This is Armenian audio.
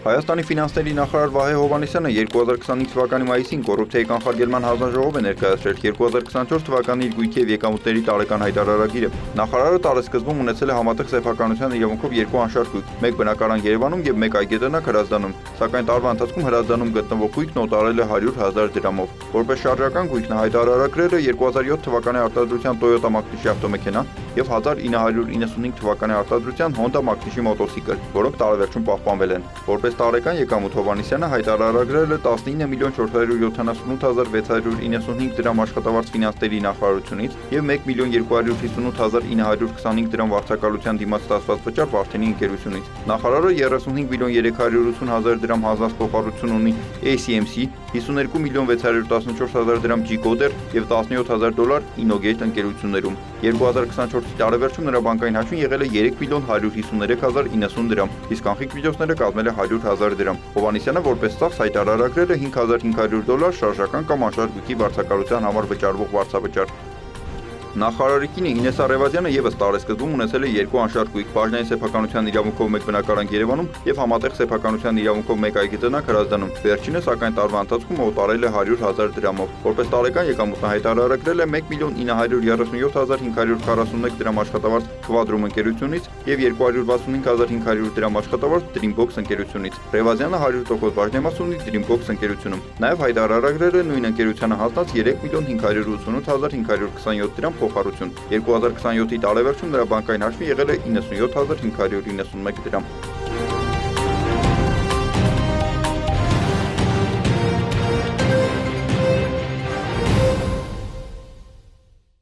Հայաստանի ֆինանսների նախարար Վահե Հովհաննիսյանը 2025 թվականի մայիսին կոռուպցիայի կանխարգելման հանձնաժողով է ներկայացրել 2024 թվականի իր գույքի եւ եկամուտների տարեկան հայտարարագիրը։ Նախարարը տարեսկզբում ունեցել է համատեղ սեփականության իրավունքով երկու անշարժ գույք՝ մեկ բնակարան Երևանում եւ մեկ այգետնակ Հրազդանում, սակայն տարվա ընթացքում Հրազդանում գտնվող գույքն օտարել է 100,000 դրամով։ Որպես շարժական գույք նա հայտարարագրել է 2007 թվականի արտադրության Toyota մակնիշի ավտոմեքենա եւ 1995 թվականի արտադրության Honda մակնիշի մոտոցիկլ, որոնք տարեվերջում պահպանվել են։ Որպես տարեկան եկամուտ Հովհաննիսյանը հայտարարագրել է 19,478,695 դրամ աշխատավարձ ֆինանսների նախարարությունից եւ 1,258,925 դրամ վարձակալության դիմաց ստացված վճար Վարդենի ընկերությունից։ Նախարարը 35,380,000 դրամ հանձնած փոխառություն ունի ACMC, 52,614,000 դրամ G-Coder եւ $17,000 Innogate ընկերություններում։ 2024-ի տարեվերջում նրա բանկային հաշվին եղել է 3,153,090 դրամ, իսկ կանխիկ միջոցները կազմել է 100,000 դրամ։ Հովհաննիսյանը որպես ծախս հայտարարագրել է $5,500 շարժական կամ անշարժ գույքի վարձակալության համար վճարվող վարձավճար։ Նախարարի կինը Ինեսա Ռևազյանը եւս տարեսկզբում ունեցել է երկու անշարժ գույք՝ բաժնային սեփականության իրավունքով մեկ բնակարան Երևանում եւ համատեղ սեփականության իրավունքով մեկ այգետնակ Հրազդանում։ Վերջինը սակայն տարվա ընթացքում օտարել է 100,000 դրամով։ Որպես տարեկան եկամուտ հայտարարագրել է 1,930,541 դրամ աշխատավարձ Quadrum ընկերությունից եւ 265,500 դրամ աշխատավարձ Dreambox ընկերությունից։ Ռևազյանը 100% բաժնեմաս ունի Dreambox ընկերությունում։ Նաեւ հայտարարագրել է նույն ընկերությանը հասնած 3,588,527 դրամ փոխառություն։ 2027-ի տարեվերջում նրա բանկային հաշվի եղել է 97,591 դրամ։